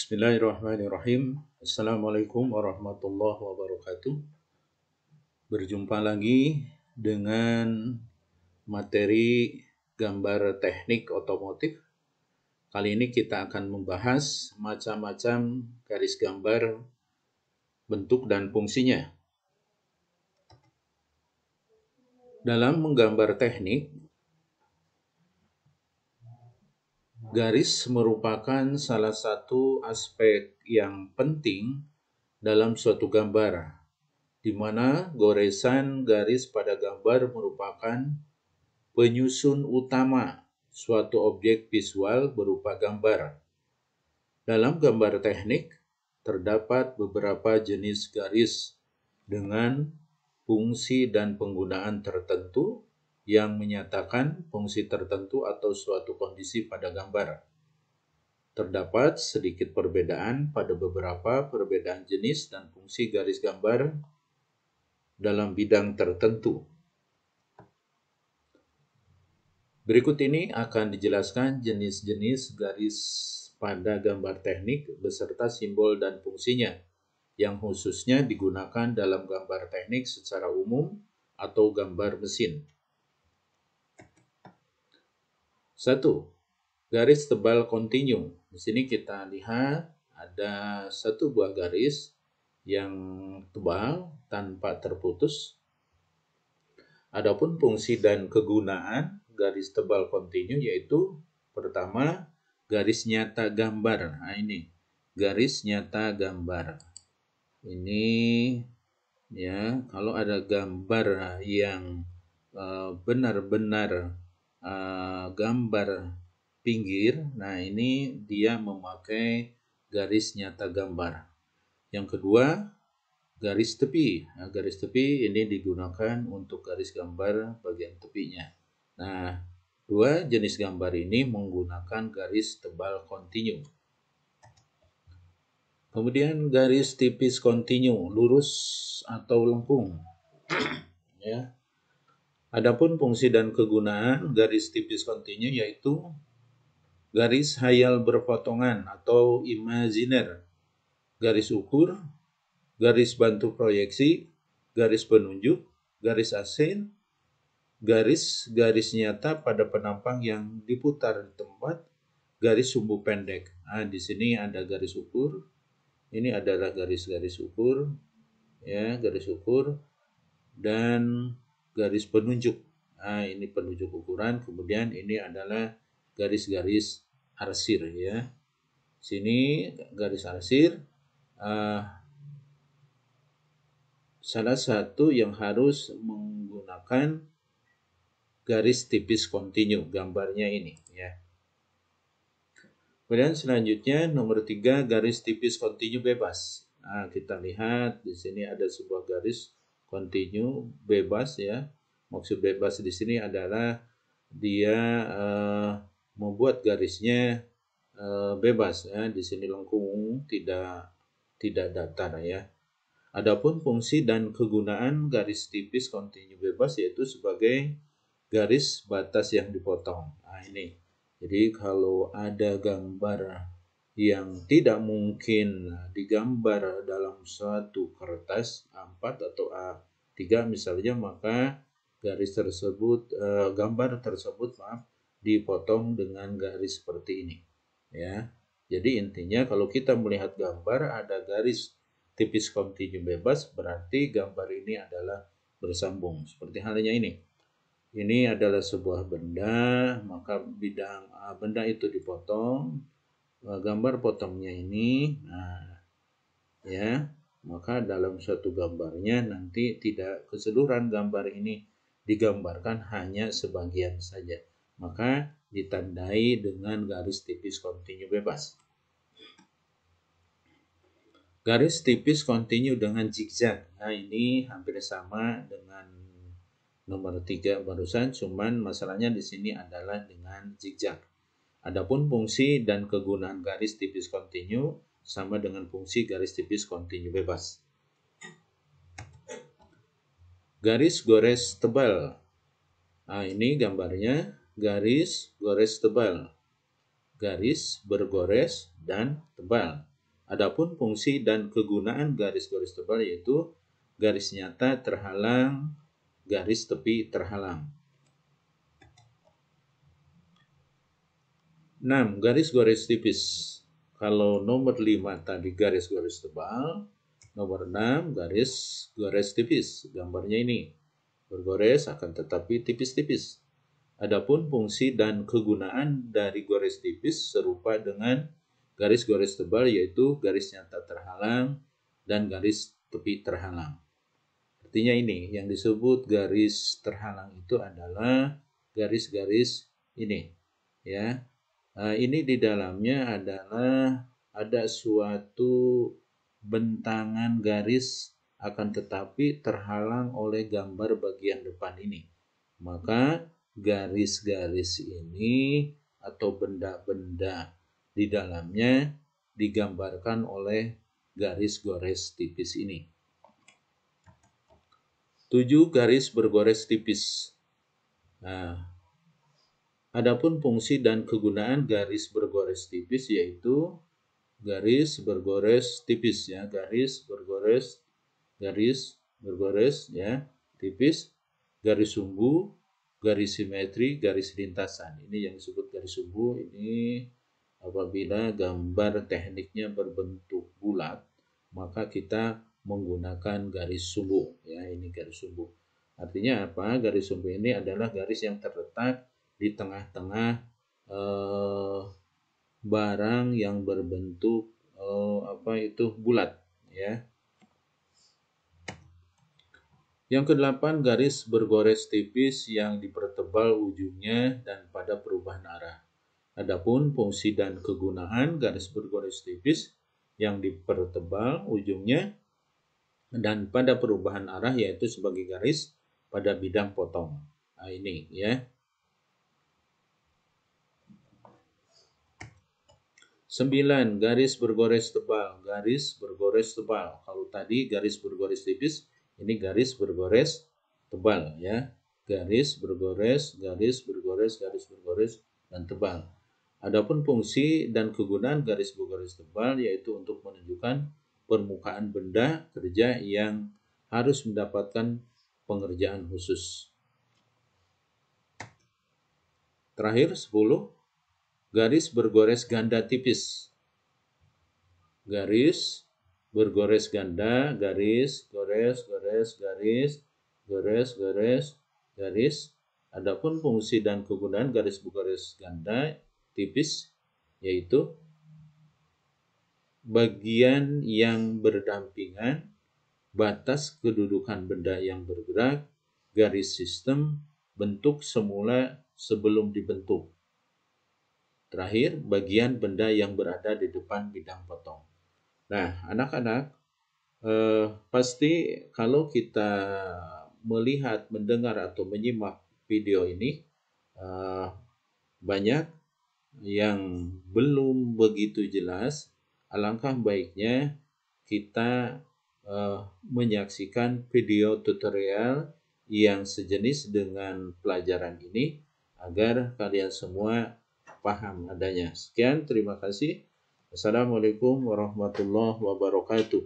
Bismillahirrahmanirrahim. Assalamualaikum warahmatullahi wabarakatuh. Berjumpa lagi dengan materi gambar teknik otomotif. Kali ini kita akan membahas macam-macam garis gambar, bentuk dan fungsinya. Dalam menggambar teknik, garis merupakan salah satu aspek yang penting dalam suatu gambar, di mana goresan garis pada gambar merupakan penyusun utama suatu objek visual berupa gambar. Dalam gambar teknik, terdapat beberapa jenis garis dengan fungsi dan penggunaan tertentu yang menyatakan fungsi tertentu atau suatu kondisi pada gambar. Terdapat sedikit perbedaan pada beberapa perbedaan jenis dan fungsi garis gambar dalam bidang tertentu. Berikut ini akan dijelaskan jenis-jenis garis pada gambar teknik beserta simbol dan fungsinya yang khususnya digunakan dalam gambar teknik secara umum atau gambar mesin. 1. Garis tebal kontinu. Di sini kita lihat ada satu buah garis yang tebal tanpa terputus. Adapun fungsi dan kegunaan garis tebal kontinu yaitu pertama, garis nyata gambar. Nah, ini garis nyata gambar. Ini ya, kalau ada gambar yang benar-benar gambar pinggir, nah ini dia memakai garis nyata gambar. Yang kedua, garis tepi. Nah, garis tepi ini digunakan untuk garis gambar bagian tepinya. Nah, dua jenis gambar ini menggunakan garis tebal kontinu. Kemudian garis tipis kontinu, lurus atau lengkung. Ya. Adapun fungsi dan kegunaan garis tipis kontinu yaitu garis hayal berpotongan atau imajiner, garis ukur, garis bantu proyeksi, garis penunjuk, garis asin, garis nyata pada penampang yang diputar di tempat, garis sumbu pendek. Nah, di sini ada garis ukur. Ini adalah garis-garis ukur, ya, garis ukur dan garis penunjuk. Nah, ini penunjuk ukuran. Kemudian ini adalah garis-garis arsir, ya. Sini garis arsir. Salah satu yang harus menggunakan garis tipis kontinu, gambarnya ini, ya. Kemudian selanjutnya nomor 3, garis tipis kontinu bebas. Nah, kita lihat di sini ada sebuah garis kontinu bebas, ya. Maksud bebas di sini adalah dia membuat garisnya bebas, ya. Di sini lengkung, tidak datar, ya. Adapun fungsi dan kegunaan garis tipis kontinu bebas yaitu sebagai garis batas yang dipotong. Nah, ini. Jadi kalau ada gambar yang tidak mungkin digambar dalam suatu kertas A4 atau A3 misalnya, maka garis tersebut, gambar tersebut dipotong dengan garis seperti ini, ya. Jadi intinya kalau kita melihat gambar ada garis tipis kontinu bebas, berarti gambar ini adalah bersambung. Seperti halnya ini. Ini adalah sebuah benda, maka benda itu dipotong, gambar potongnya ini, nah, ya, maka dalam suatu gambarnya nanti tidak keseluruhan gambar ini digambarkan, hanya sebagian saja. Maka ditandai dengan garis tipis kontinu bebas. Garis tipis kontinu dengan zigzag. Nah, ini hampir sama dengan nomor 3 barusan, cuman masalahnya di sini adalah dengan zigzag. Adapun fungsi dan kegunaan garis tipis kontinu sama dengan fungsi garis tipis kontinu bebas. Garis gores tebal. Nah, ini gambarnya garis gores tebal. Garis bergores dan tebal. Adapun fungsi dan kegunaan garis-garis tebal yaitu garis nyata terhalang, garis tepi terhalang. 6. Garis-garis tipis. Kalau nomor 5 tadi garis-garis tebal, nomor 6 garis-garis tipis. Gambarnya ini. Bergores akan tetapi tipis-tipis. Adapun fungsi dan kegunaan dari garis tipis serupa dengan garis-garis tebal yaitu garis nyata terhalang dan garis tepi terhalang. Artinya ini yang disebut garis terhalang itu adalah garis-garis ini, ya. Ini di dalamnya adalah ada suatu bentangan garis akan tetapi terhalang oleh gambar bagian depan ini. Maka garis-garis ini atau benda-benda di dalamnya digambarkan oleh garis-garis tipis ini. 7. Garis bergores tipis. Nah, adapun fungsi dan kegunaan garis bergores tipis yaitu garis bergores tipis ya, garis bergores ya, tipis, garis sumbu, garis simetri, garis lintasan. Ini yang disebut garis sumbu. Ini apabila gambar tekniknya berbentuk bulat, maka kita menggunakan garis sumbu ya, ini garis sumbu. Artinya apa? Garis sumbu ini adalah garis yang terletak di tengah-tengah barang yang berbentuk bulat ya. Yang ke-8, garis bergores tipis yang dipertebal ujungnya dan pada perubahan arah. Adapun fungsi dan kegunaan garis bergores tipis yang dipertebal ujungnya dan pada perubahan arah yaitu sebagai garis pada bidang potong. Nah, ini ya. 9. Garis bergores tebal. Garis bergores tebal. Kalau tadi garis bergores tipis, ini garis bergores tebal ya. Garis bergores, dan tebal. Adapun fungsi dan kegunaan garis bergores tebal yaitu untuk menunjukkan permukaan benda kerja yang harus mendapatkan pengerjaan khusus. Terakhir 10. Garis bergores ganda tipis. Garis bergores ganda, garis, garis. Adapun fungsi dan kegunaan garis bergores ganda tipis yaitu bagian yang berdampingan, batas kedudukan benda yang bergerak, garis sistem, bentuk semula sebelum dibentuk. Terakhir, bagian benda yang berada di depan bidang potong. Nah, anak-anak, pasti kalau kita melihat, mendengar, atau menyimak video ini, banyak yang belum begitu jelas. Alangkah baiknya kita menyaksikan video tutorial yang sejenis dengan pelajaran ini agar kalian semua paham adanya. Sekian, terima kasih. Assalamualaikum warahmatullahi wabarakatuh.